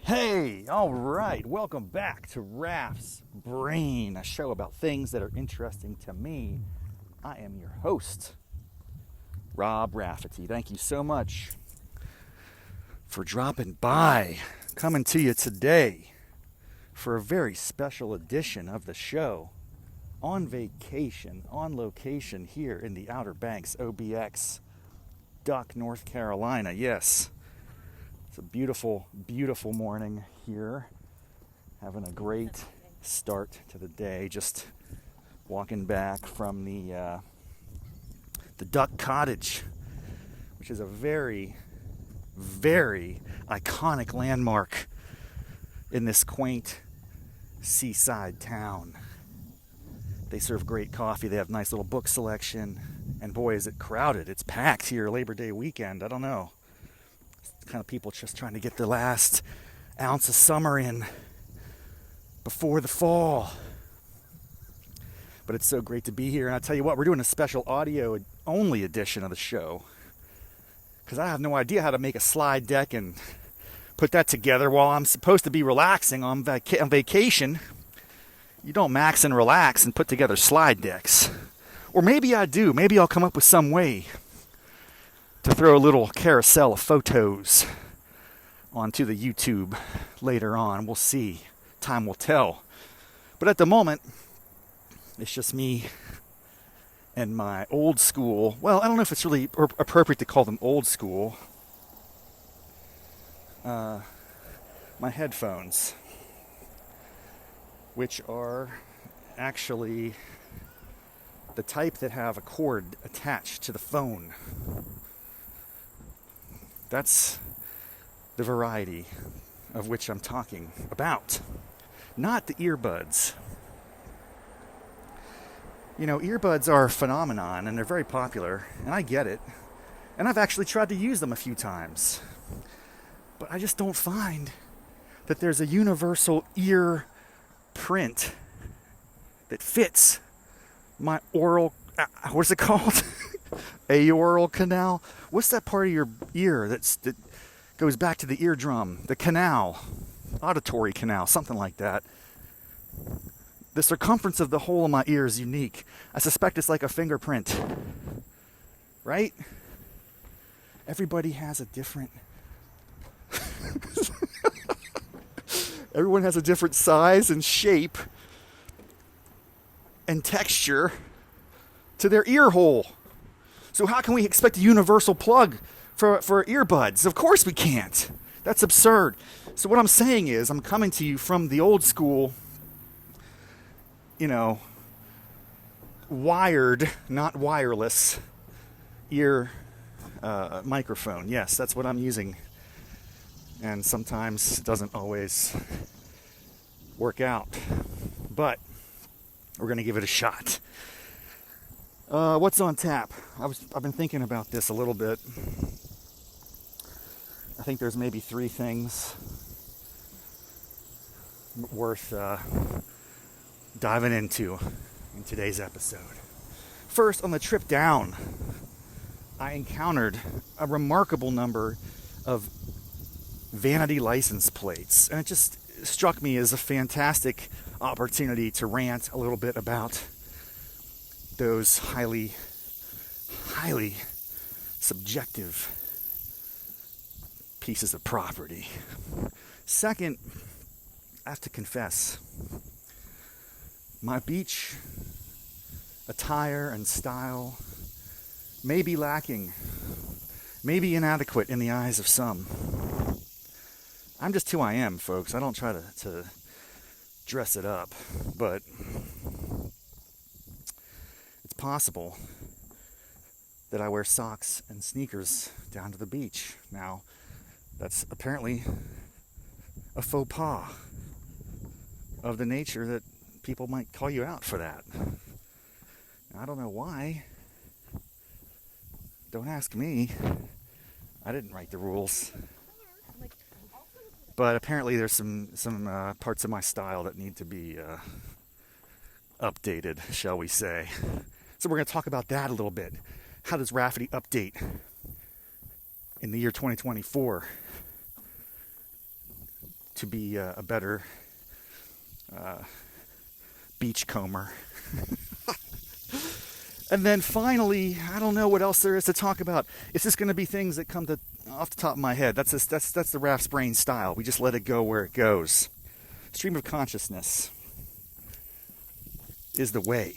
Hey, all right, welcome back to Raff's Brain, a show about things that are interesting to me. I am your host, Raffety. Thank you so much for dropping by, coming to you today for a very special edition of the show. On vacation, on location here in the Outer Banks, OBX, Duck, North Carolina. Yes. It's a beautiful, beautiful morning here. Having a great start to the day. Just walking back from the Duck Cottage, which is a very, very iconic landmark in this quaint seaside town. They serve great coffee. They have nice little book selection. And boy, is it crowded. It's packed here Labor Day weekend. I don't know. Kind of people just trying to get the last ounce of summer in before the fall. But it's so great to be here. And I'll tell you what, we're doing a special audio only edition of the show because I have no idea how to make a slide deck and put that together while I'm supposed to be relaxing on vacation. You don't max and relax and put together slide decks. Or maybe I do. Maybe I'll come up with some way to throw a little carousel of photos onto the YouTube later on. We'll see. Time will tell. But at the moment, it's just me and my old school. Well, I don't know if it's really appropriate to call them old school. My headphones, which are actually the type that have a cord attached to the phone. That's the variety of which I'm talking about, not the earbuds. You know, earbuds are a phenomenon and they're very popular, and I get it. And I've actually tried to use them a few times. But I just don't find that there's a universal ear print that fits my oral, what's it called? Aoral canal. What's that part of your ear that goes back to the eardrum? The canal, auditory canal, something like that. The circumference of the whole of my ear is unique. I suspect it's like a fingerprint, right? Everybody has a different. Everyone has a different size and shape and texture to their ear hole. So how can we expect a universal plug for earbuds? Of course we can't. That's absurd. So what I'm saying is I'm coming to you from the old school, wired, not wireless, ear microphone. Yes, that's what I'm using. And sometimes it doesn't always work out. But we're going to give it a shot. What's on tap? I've been thinking about this a little bit. I think there's maybe 3 things worth diving into in today's episode. First, on the trip down, I encountered a remarkable number of Vanity license plates, and it just struck me as a fantastic opportunity to rant a little bit about those highly, highly subjective pieces of property. Second, I have to confess, my beach attire and style may be lacking, may be inadequate in the eyes of some. I'm just who I am, folks. I don't try to dress it up, but it's possible that I wear socks and sneakers down to the beach. Now, that's apparently a faux pas of the nature that people might call you out for that. I don't know why. Don't ask me. I didn't write the rules. But apparently there's some parts of my style that need to be updated, shall we say. So we're going to talk about that a little bit. How does Raffety update in the year 2024? to be a better beachcomber. And then finally, I don't know what else there is to talk about. It's just going to be things that come off the top of my head. That's the Raff's brain style. We just let it go where it goes. Stream of consciousness is the way.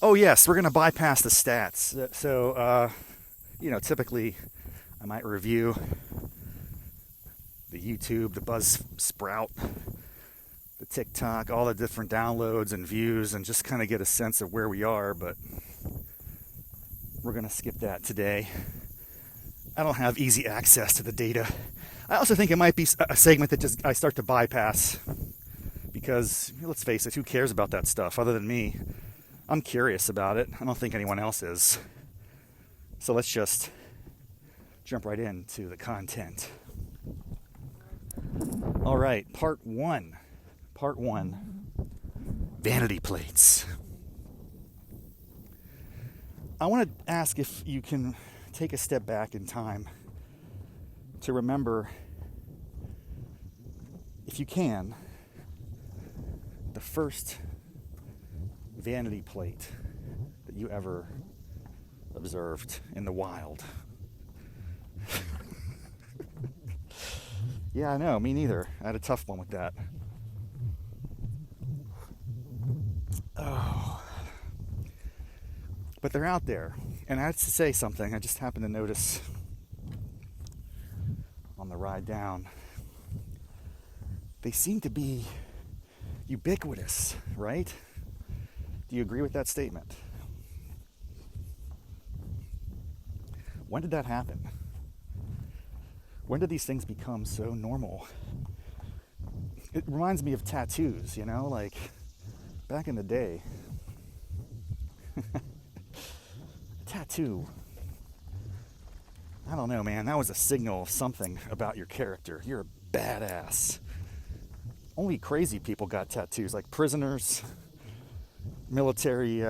Oh yes, we're going to bypass the stats. So, typically I might review the YouTube, the Buzzsprout, the TikTok, all the different downloads and views, and just kind of get a sense of where we are, but we're going to skip that today. I don't have easy access to the data. I also think it might be a segment that I start to bypass because, let's face it, who cares about that stuff other than me? I'm curious about it. I don't think anyone else is. So let's just jump right into the content. All right, part one. Vanity plates. I want to ask if you can take a step back in time to remember, if you can, the first vanity plate that you ever observed in the wild. Yeah, I know, me neither. I had a tough one with that. Oh. But they're out there. And I have to say something. I just happened to notice on the ride down. They seem to be ubiquitous, right? Do you agree with that statement? When did that happen? When did these things become so normal? It reminds me of tattoos, like back in the day. Tattoo. I don't know, man. That was a signal of something about your character. You're a badass. Only crazy people got tattoos, like prisoners, military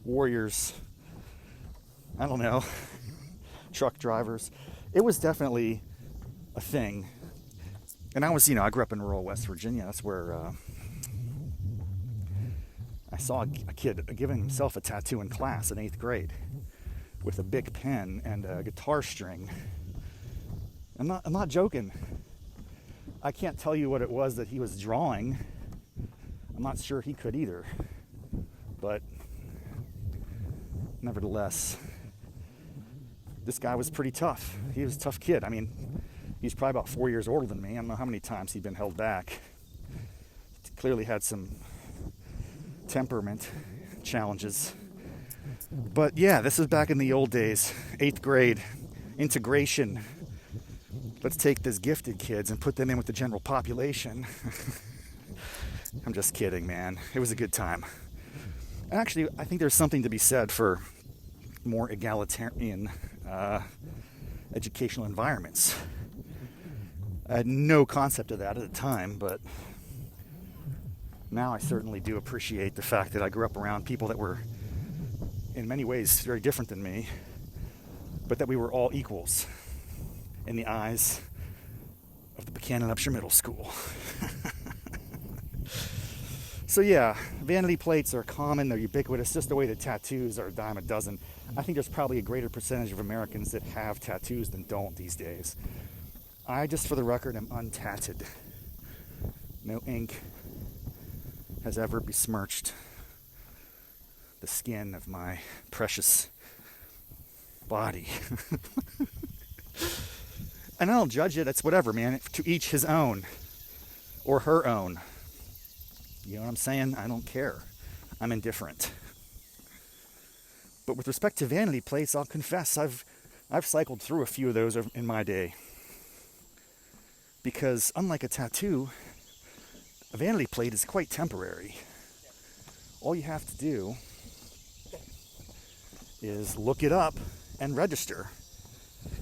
warriors. I don't know. Truck drivers. It was definitely a thing. And I grew up in rural West Virginia. That's where I saw a kid giving himself a tattoo in class in 8th grade with a Bic pen and a guitar string. I'm not joking. I can't tell you what it was that he was drawing. I'm not sure he could either. But nevertheless, this guy was pretty tough. He was a tough kid. I mean, he's probably about 4 years older than me. I don't know how many times he'd been held back. He clearly had some temperament challenges. But yeah, this is back in the old days. 8th grade, integration. Let's take these gifted kids and put them in with the general population. I'm just kidding, man. It was a good time. Actually, I think there's something to be said for more egalitarian educational environments. I had no concept of that at the time, but now I certainly do appreciate the fact that I grew up around people that were in many ways very different than me, but that we were all equals in the eyes of the Buchanan Upshur Middle School. So yeah, vanity plates are common, they're ubiquitous, just the way that tattoos are a dime a dozen. I think there's probably a greater percentage of Americans that have tattoos than don't these days. I, just for the record, am untatted. No ink has ever besmirched the skin of my precious body. And I don't judge it, it's whatever, man. To each his own, or her own. You know what I'm saying? I don't care. I'm indifferent. But with respect to vanity plates, I'll confess I've cycled through a few of those in my day. Because unlike a tattoo, a vanity plate is quite temporary. All you have to do is look it up and register.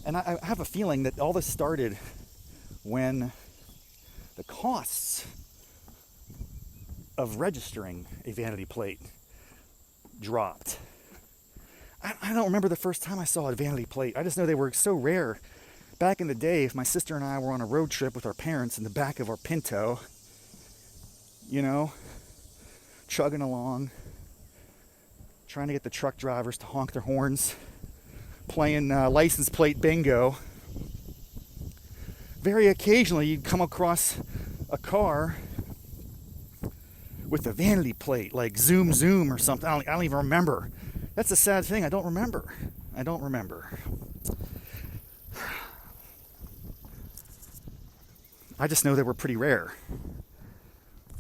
And I have a feeling that all this started when the costs of registering a vanity plate dropped. I don't remember the first time I saw a vanity plate. I just know they were so rare Back in the day, if my sister and I were on a road trip with our parents in the back of our Pinto, you know, chugging along, trying to get the truck drivers to honk their horns, playing license plate bingo, very occasionally you'd come across a car with a vanity plate, like Zoom Zoom or something. I don't even remember. That's a sad thing. I don't remember. I just know they were pretty rare.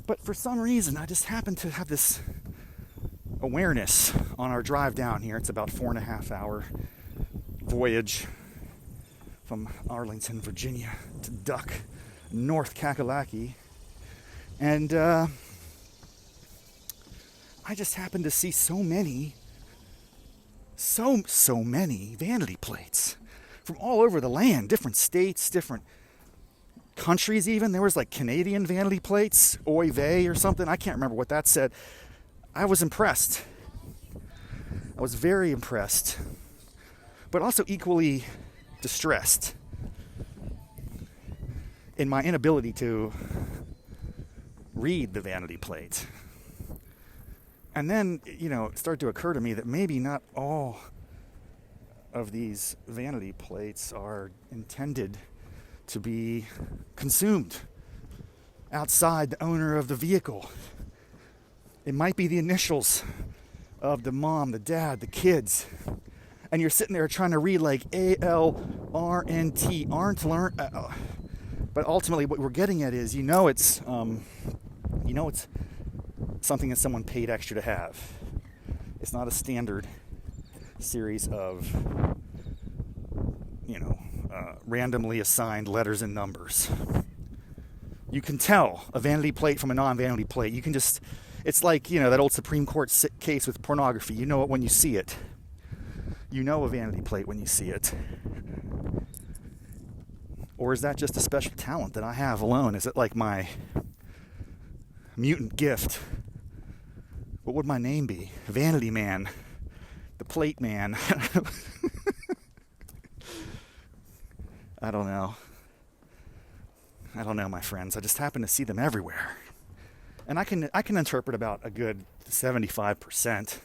But for some reason, I just happened to have this awareness on our drive down here. It's about 4.5 hour voyage from Arlington, Virginia to Duck, North Kakalaki. And I just happened to see so many vanity plates from all over the land, different states, different countries even. There was like Canadian vanity plates, oy vey or something. I can't remember what that said. I was impressed. I was very impressed, but also equally distressed in my inability to read the vanity plate. And then, you know, it started to occur to me that maybe not all of these vanity plates are intended to be consumed outside the owner of the vehicle. It might be the initials of the mom, the dad, the kids. And you're sitting there trying to read like ALRNT, aren't learned. But ultimately what we're getting at is, it's something that someone paid extra to have. It's not a standard series of, randomly assigned letters and numbers. You can tell a vanity plate from a non-vanity plate. You can just, it's like, that old Supreme Court case with pornography. You know it when you see it. You know a vanity plate when you see it. Or is that just a special talent that I have alone? Is it like my mutant gift? What would my name be? Vanity Man. The Plate Man. I don't know, my friends. I just happen to see them everywhere. And I can interpret about a good 75%.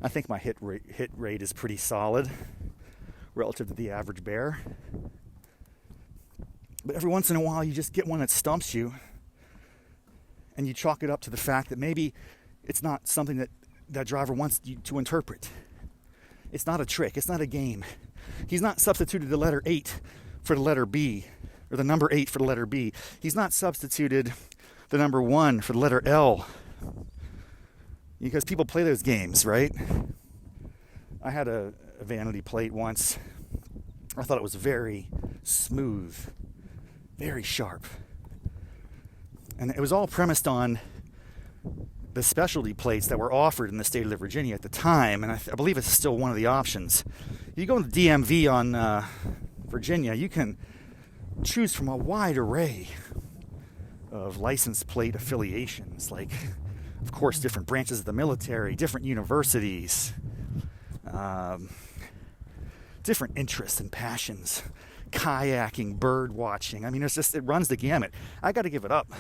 I think my hit rate is pretty solid relative to the average bear. But every once in a while, you just get one that stumps you, and you chalk it up to the fact that maybe it's not something that driver wants you to interpret. It's not a trick. It's not a game. He's not substituted the letter 8 for the letter B, or the number 8 for the letter B. He's not substituted the number 1 for the letter L. Because people play those games, right? I had a vanity plate once. I thought it was very smooth, very sharp. And it was all premised on the specialty plates that were offered in the state of Virginia at the time, and I believe it's still one of the options. You go to the DMV on Virginia, you can choose from a wide array of license plate affiliations, like, of course, different branches of the military, different universities, different interests and passions, kayaking, bird watching. I mean, it runs the gamut. I got to give it up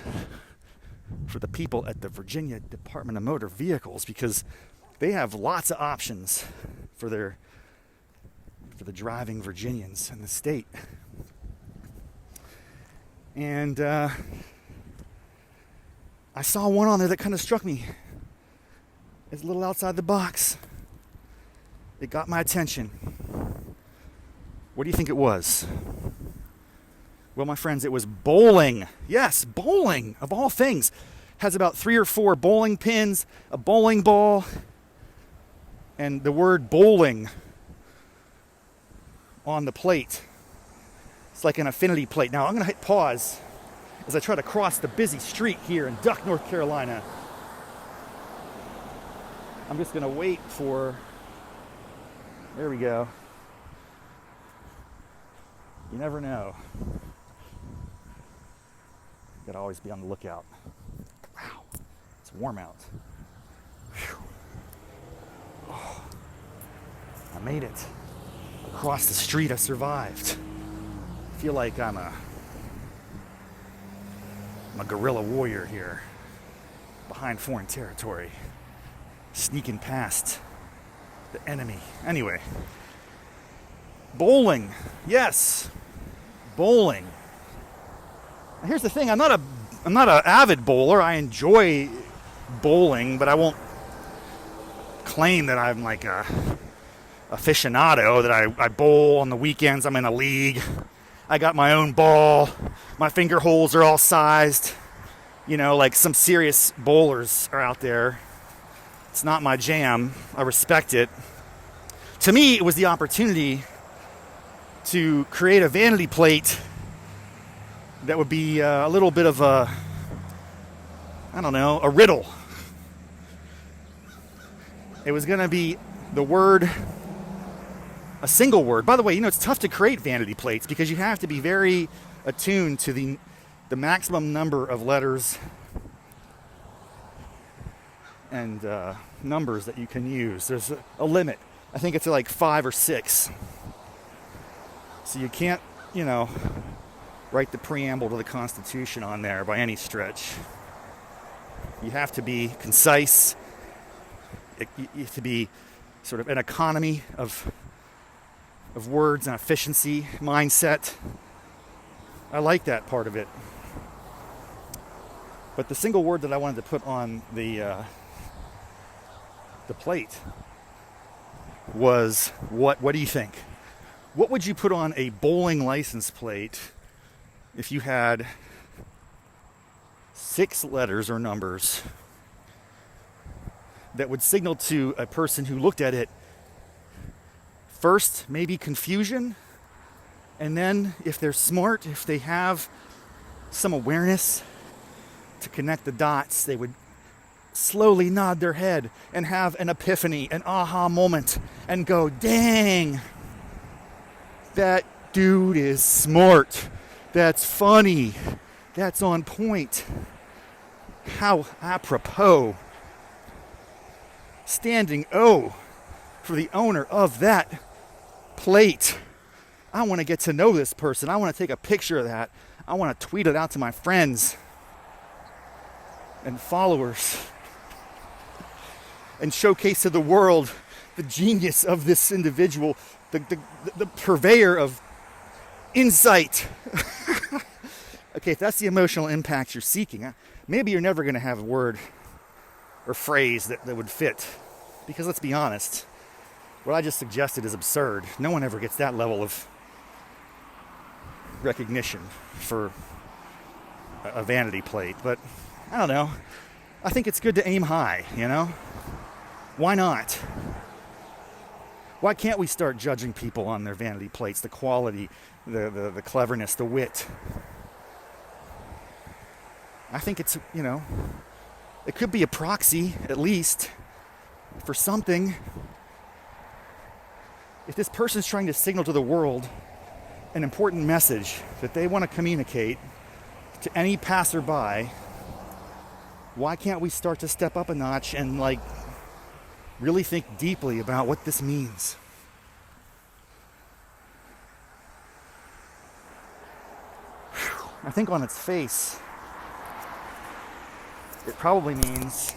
for the people at the Virginia Department of Motor Vehicles, because they have lots of options for the driving Virginians in the state. And I saw one on there that kind of struck me. It's a little outside the box. It got my attention. What do you think it was? Well, my friends, it was bowling. Yes, bowling, of all things. Has about 3 or 4 bowling pins, a bowling ball, and the word bowling on the plate. It's like an affinity plate. Now, I'm going to hit pause as I try to cross the busy street here in Duck, North Carolina. I'm just going to wait for... There we go. You never know. Gotta always be on the lookout. Wow, it's warm out. Whew. Oh, I made it. Across the street, I survived. feel like I'm a guerrilla warrior here, behind foreign territory, sneaking past the enemy. Anyway, bowling. Yes, bowling. Here's the thing, I'm not an avid bowler. I enjoy bowling, but I won't claim that I'm like a aficionado, that I bowl on the weekends. I'm in a league. I got my own ball. My finger holes are all sized. You know, like some serious bowlers are out there. It's not my jam. I respect it. To me, it was the opportunity to create a vanity plate that would be a little bit of a riddle. It was going to be the word, a single word. By the way, it's tough to create vanity plates because you have to be very attuned to the maximum number of letters and numbers that you can use. There's a limit. I think it's like 5 or 6. So you can't, write the preamble to the Constitution on there by any stretch. You have to be concise. You have to be sort of an economy of words and efficiency mindset. I like that part of it. But the single word that I wanted to put on the plate was what do you think? What would you put on a bowling license plate if you had 6 letters or numbers that would signal to a person who looked at it first, maybe confusion, and then if they're smart, if they have some awareness to connect the dots, they would slowly nod their head and have an epiphany, an aha moment, and go, dang, that dude is smart. That's funny. That's on point. How apropos. Standing O for the owner of that plate. I want to get to know this person. I want to take a picture of that. I want to tweet it out to my friends and followers and showcase to the world the genius of this individual, the purveyor of insight. Okay, if that's the emotional impact you're seeking, maybe you're never going to have a word or phrase that would fit. Because let's be honest, what I just suggested is absurd. No one ever gets that level of recognition for a vanity plate. But I don't know. I think it's good to aim high, Why not? Why can't we start judging people on their vanity plates, the quality, the cleverness, the wit? I think it's, it could be a proxy, at least, for something. If this person's trying to signal to the world an important message that they want to communicate to any passerby, why can't we start to step up a notch and, really think deeply about what this means? I think on its face, it probably means,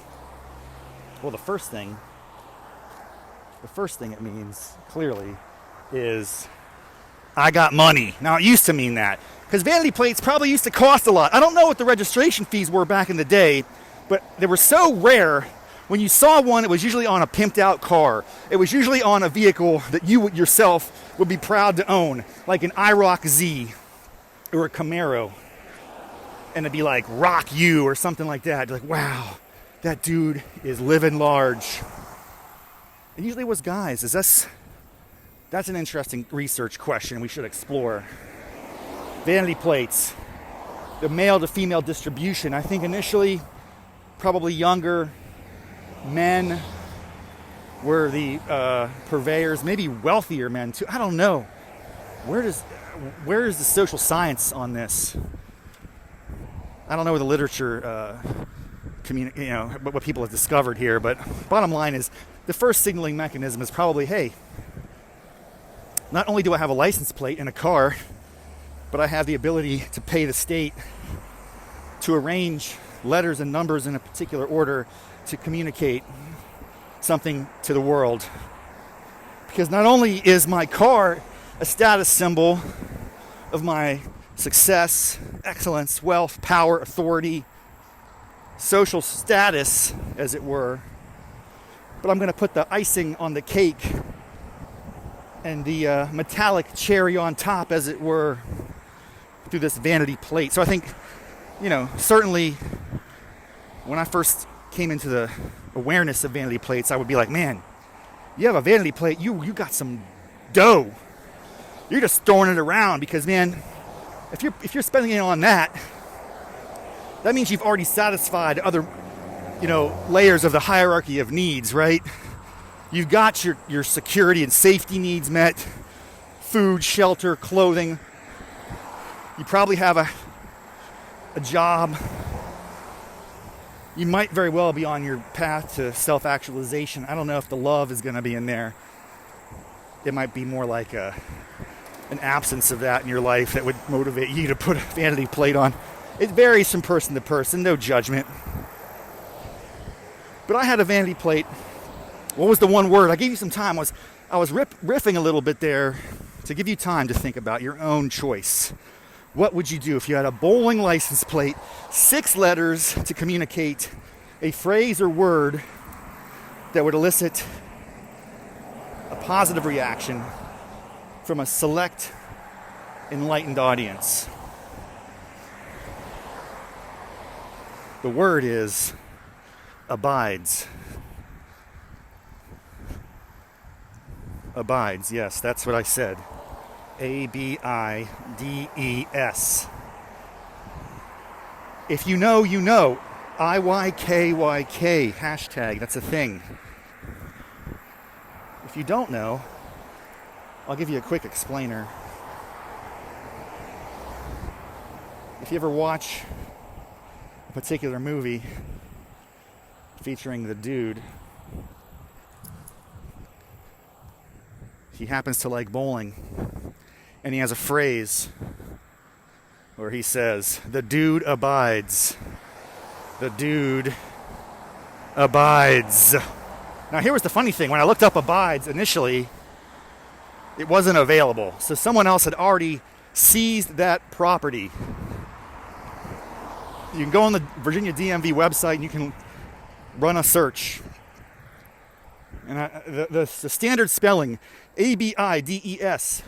well, the first thing it means, clearly, is I got money. Now, it used to mean that, because vanity plates probably used to cost a lot. I don't know what the registration fees were back in the day, but they were so rare. When you saw one, it was usually on a pimped out car. It was usually on a vehicle that you yourself would be proud to own, like an IROC Z or a Camaro. And it'd be like Rock You or something like that. Like, wow, that dude is living large. It usually was guys. That's an interesting research question we should explore. Vanity plates, the male to female distribution. I think initially, probably younger men were the purveyors, maybe wealthier men too. I don't know. Where is the social science on this? I don't know the literature, what people have discovered here, but bottom line is the first signaling mechanism is probably, hey, not only do I have a license plate in a car, but I have the ability to pay the state to arrange letters and numbers in a particular order to communicate something to the world. Because not only is my car a status symbol of my success, excellence, wealth, power, authority, social status, as it were, but I'm going to put the icing on the cake and the metallic cherry on top, as it were, through this vanity plate. So I think, certainly when I first came into the awareness of vanity plates, I would be like, man, you have a vanity plate, you got some dough. You're just throwing it around because, man, if you're spending it on that means you've already satisfied other, layers of the hierarchy of needs, right? You've got your security and safety needs met, food, shelter, clothing. You probably have a job. You might very well be on your path to self-actualization. I don't know if the love is going to be in there. It might be more like an absence of that in your life that would motivate you to put a vanity plate on. It varies from person to person, no judgment. But I had a vanity plate. What was the one word? I gave you some time. I was riffing a little bit there to give you time to think about your own choice. What would you do if you had a bowling license plate, 6 letters to communicate a phrase or word that would elicit a positive reaction from a select, enlightened audience? The word is abides. Abides, yes, that's what I said. A-B-I-D-E-S. If you know, you know. I-Y-K-Y-K, hashtag, that's a thing. If you don't know, I'll give you a quick explainer. If you ever watch a particular movie featuring the dude, he happens to like bowling, and he has a phrase where he says, "The dude abides. The dude abides." Now here was the funny thing. When I looked up abides initially, it wasn't available. So someone else had already seized that property. You can go on the Virginia DMV website and you can run a search. And the standard spelling, A-B-I-D-E-S,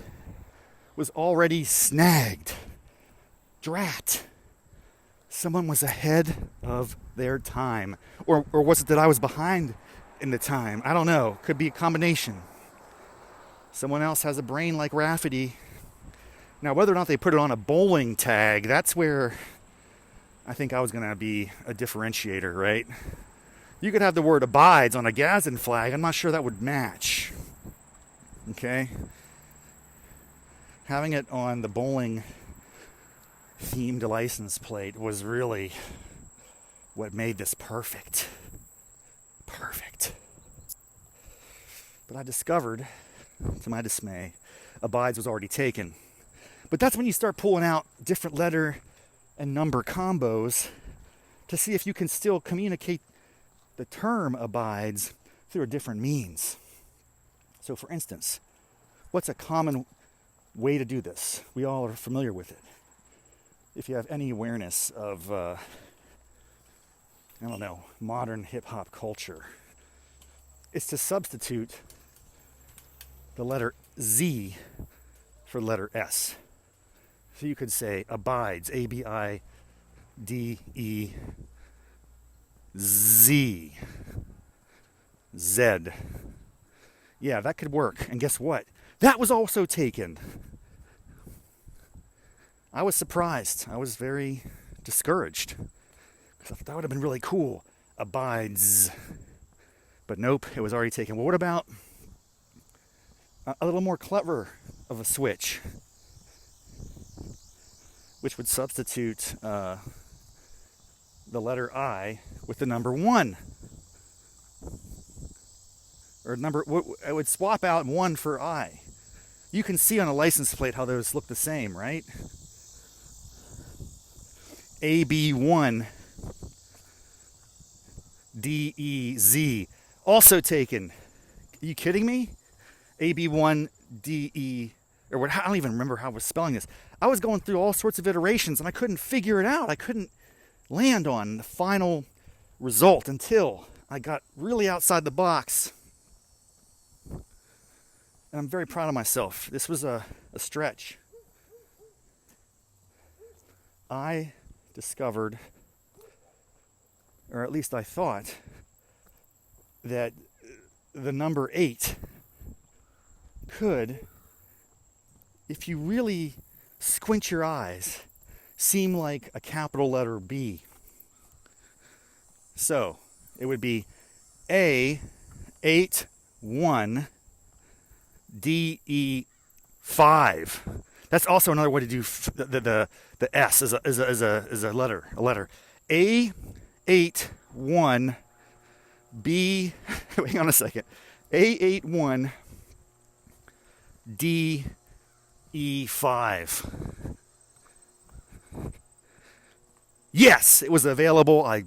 was already snagged. Drat. Someone was ahead of their time. Or was it that I was behind in the time? I don't know. Could be a combination. Someone else has a brain like Raffety. Now, whether or not they put it on a bowling tag, that's where I think I was going to be a differentiator, right? You could have the word abides on a Gadsden flag. I'm not sure that would match. Okay? Having it on the bowling themed license plate was really what made this perfect. Perfect. But I discovered, to my dismay, abides was already taken. But that's when you start pulling out different letter and number combos to see if you can still communicate the term abides through a different means. So for instance, what's a common way to do this? We all are familiar with it. If you have any awareness of, modern hip-hop culture, it's to substitute the letter Z for the letter S. So you could say abides, A-B-I-D-E-Z. Z. Yeah, that could work. And guess what? That was also taken. I was surprised. I was very discouraged. Because I thought that would have been really cool. Abides. But nope, it was already taken. Well, what about a little more clever of a switch, which would substitute the letter I with the number 1. Or it would swap out 1 for I. You can see on a license plate how those look the same, right? AB1 DEZ. Also taken. Are you kidding me? AB1 DE, or what? I don't even remember how I was spelling this. I was going through all sorts of iterations and I couldn't figure it out. I couldn't land on the final result until I got really outside the box. And I'm very proud of myself. This was a stretch. I discovered, or at least I thought, that the number 8 could, if you really squint your eyes, seem like a capital letter B. So it would be A81 DE5. That's also another way to do the S is a letter. A81 B. Hang on a second. A81 DE5. Yes, it was available. I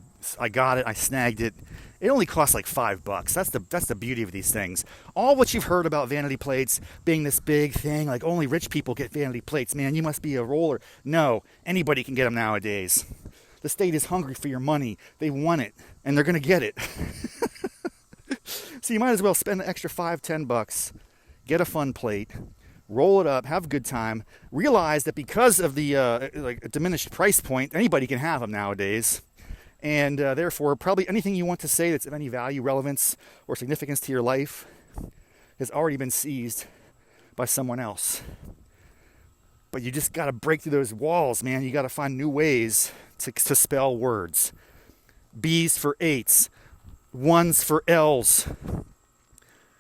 got it. I snagged it. It only costs like $5. That's the beauty of these things. All what you've heard about vanity plates being this big thing, like only rich people get vanity plates. Man, you must be a roller. No, anybody can get them nowadays. The state is hungry for your money. They want it, and they're going to get it. So you might as well spend an extra $5-10, get a fun plate, roll it up, have a good time. Realize that because of the diminished price point, anybody can have them nowadays. And therefore, probably anything you want to say that's of any value, relevance, or significance to your life has already been seized by someone else. But you just got to break through those walls, man. You got to find new ways to spell words. B's for 8s, 1s for L's,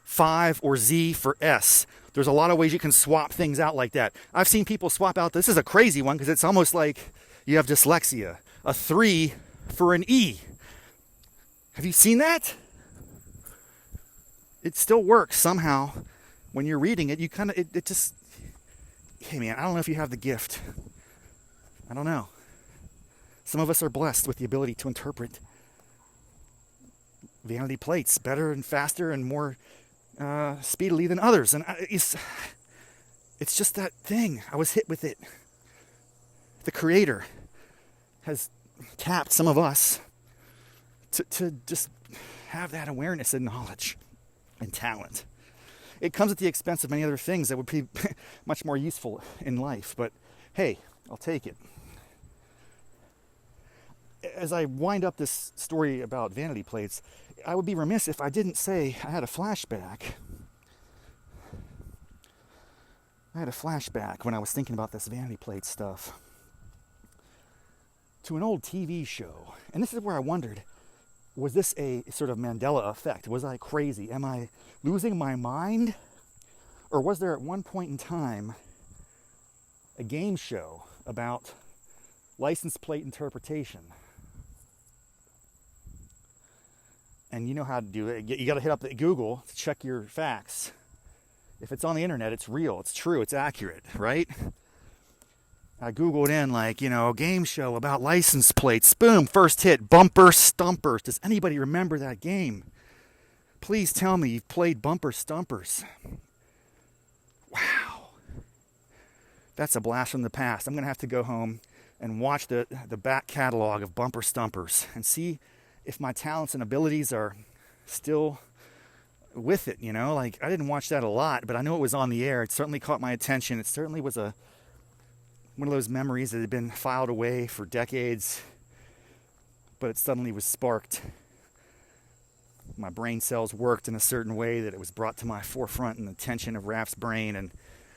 5 or Z for S. There's a lot of ways you can swap things out like that. I've seen people swap out, this is a crazy one because it's almost like you have dyslexia. A 3 for an E. Have you seen that? It still works somehow. When you're reading it, you kind of, it just, hey man, I don't know if you have the gift. I don't know. Some of us are blessed with the ability to interpret vanity plates better and faster and more speedily than others. And it's just that thing. I was hit with it. The Creator has tapped some of us to just have that awareness and knowledge and talent. It comes at the expense of many other things that would be much more useful in life. But hey, I'll take it. As I wind up this story about vanity plates, I would be remiss if I didn't say I had a flashback. I had a flashback when I was thinking about this vanity plate stuff to an old TV show. And this is where I wondered, was this a sort of Mandela effect? Was I crazy? Am I losing my mind? Or was there at one point in time a game show about license plate interpretation? And you know how to do it. You got to hit up Google to check your facts. If it's on the internet, it's real, it's true, it's accurate, right? I Googled in, game show about license plates. Boom, first hit, Bumper Stumpers. Does anybody remember that game? Please tell me you've played Bumper Stumpers. Wow. That's a blast from the past. I'm going to have to go home and watch the back catalog of Bumper Stumpers and see if my talents and abilities are still with it, I didn't watch that a lot, but I know it was on the air. It certainly caught my attention. It certainly was one of those memories that had been filed away for decades, but it suddenly was sparked. My brain cells worked in a certain way that it was brought to my forefront in the tension of Raff's brain, and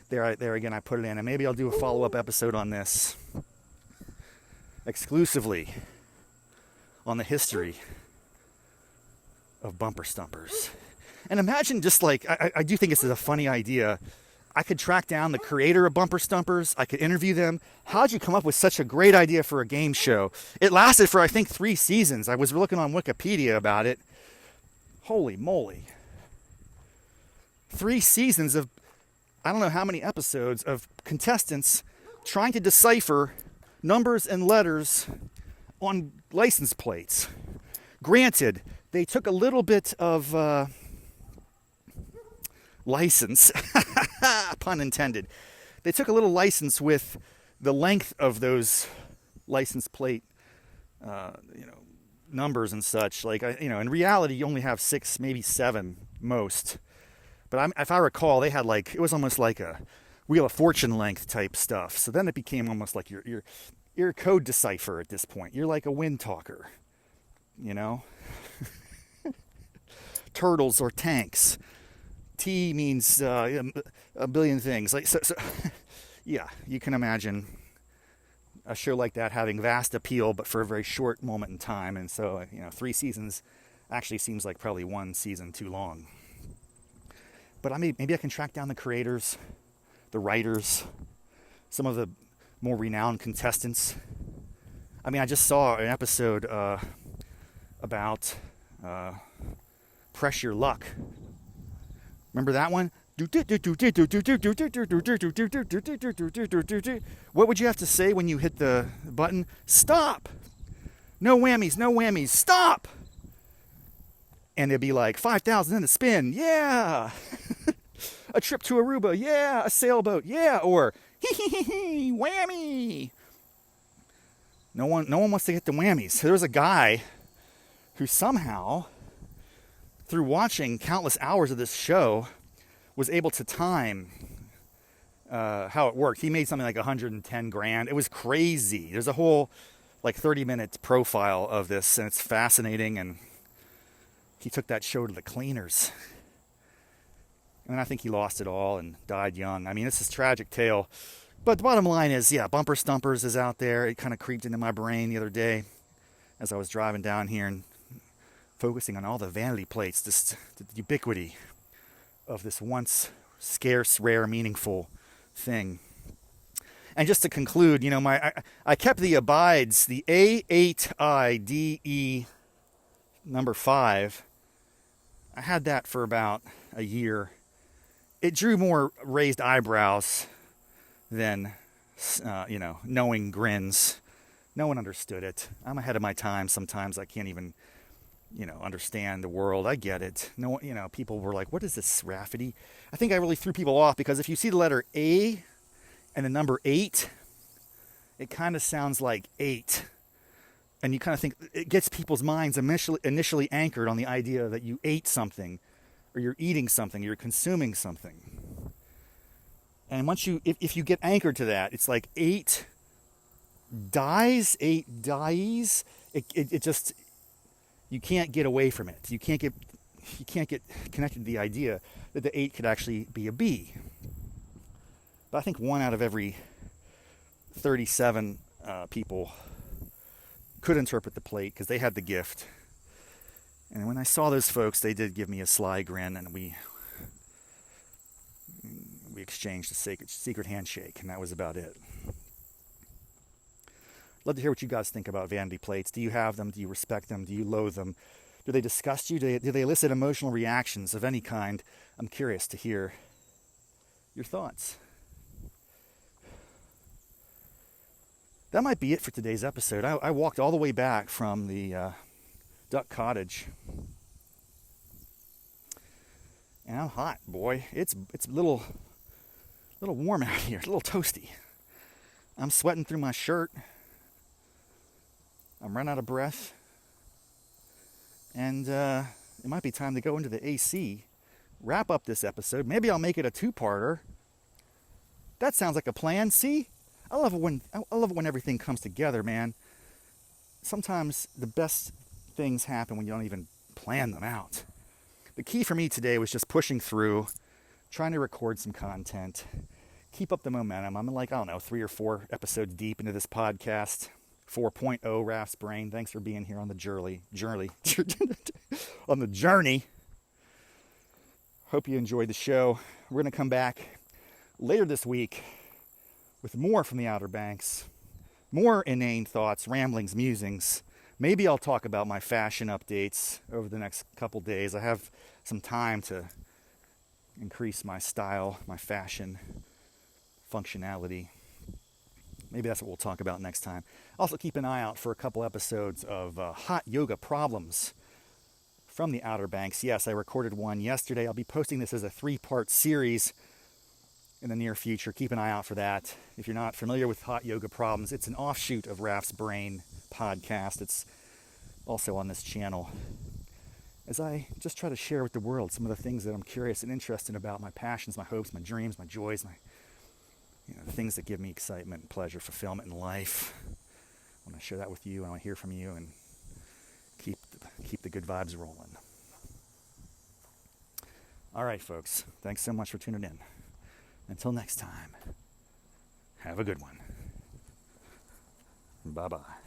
there again I put it in. And maybe I'll do a follow-up episode on this exclusively on the history of Bumper Stumpers. And imagine just I do think this is a funny idea. I could track down the creator of Bumper Stumpers. I could interview them. How'd you come up with such a great idea for a game show? It lasted for, I think, 3 seasons. I was looking on Wikipedia about it. Holy moly. 3 seasons of, I don't know how many episodes of contestants trying to decipher numbers and letters on license plates. Granted, they took a little bit of license, pun intended. They took a little license with the length of those license plate, numbers and such. Like, in reality, you only have 6, maybe 7 most. But if I recall, they had it was almost like a Wheel of Fortune length type stuff. So then it became almost like you're a code decipher at this point. You're like a wind talker, Turtles or tanks. T means a billion things. Yeah, you can imagine a show like that having vast appeal, but for a very short moment in time. And so, 3 seasons actually seems like probably 1 season too long. But maybe I can track down the creators, the writers, some of the more renowned contestants. I just saw an episode about Press Your Luck. Remember that one? What would you have to say when you hit the button? Stop! No whammies, no whammies, stop! And it'd be like 5,000 in a spin, yeah! A trip to Aruba, yeah! A sailboat, yeah! Or whammy! No one wants to get the whammies. There was a guy who somehow, through watching countless hours of this show, was able to time how it worked. He made something like 110 grand. It was crazy. There's a whole 30-minute profile of this, and it's fascinating. And he took that show to the cleaners. And I think he lost it all and died young. This is a tragic tale. But the bottom line is, yeah, Bumper Stumpers is out there. It kind of creeped into my brain the other day as I was driving down here and focusing on all the vanity plates, just the ubiquity of this once scarce, rare, meaningful thing. And just to conclude, I kept the abides, the A8IDE number 5. I had that for about a year. It drew more raised eyebrows than, knowing grins. No one understood it. I'm ahead of my time sometimes. I can't even understand the world. I get it. No, people were like, what is this, Raffety? I think I really threw people off because if you see the letter A and the number 8, it kind of sounds like 8. And you kind of think, it gets people's minds initially anchored on the idea that you ate something, or you're eating something, you're consuming something. And once if you get anchored to that, it's like 8 dies, it just, you can't get away from it. You can't get connected to the idea that the 8 could actually be a B. But I think 1 out of every 37 people could interpret the plate because they had the gift. And when I saw those folks, they did give me a sly grin, and we exchanged a secret handshake, and that was about it. Love to hear what you guys think about vanity plates. Do you have them? Do you respect them? Do you loathe them? Do they disgust you? Do they elicit emotional reactions of any kind? I'm curious to hear your thoughts. That might be it for today's episode. I walked all the way back from the Duck Cottage. And I'm hot, boy. It's a little warm out here, a little toasty. I'm sweating through my shirt. I'm running out of breath. And it might be time to go into the AC, wrap up this episode. Maybe I'll make it a 2-parter. That sounds like a plan. See? I love it when everything comes together, man. Sometimes the best things happen when you don't even plan them out. The key for me today was just pushing through, trying to record some content, keep up the momentum. I'm 3 or 4 episodes deep into this podcast. 4.0 Raff's Brain. Thanks for being here on the journey. On the journey. Hope you enjoyed the show. We're going to come back later this week with more from the Outer Banks, more inane thoughts, ramblings, musings. Maybe I'll talk about my fashion updates over the next couple days. I have some time to increase my style, my fashion functionality. maybe that's what we'll talk about next time. Also, keep an eye out for a couple episodes of hot yoga problems from the Outer Banks. Yes, I recorded one yesterday. I'll be posting this as a 3-part series in the near future. Keep an eye out for that. If you're not familiar with hot yoga problems, it's an offshoot of Raff's Brain podcast. It's also on this channel, as I just try to share with the world some of the things that I'm curious and interested about, my passions, my hopes, my dreams, my joys, the things that give me excitement, pleasure, fulfillment in life. I want to share that with you, and I want to hear from you, and keep the good vibes rolling. All right, folks. Thanks so much for tuning in. Until next time, have a good one. Bye-bye.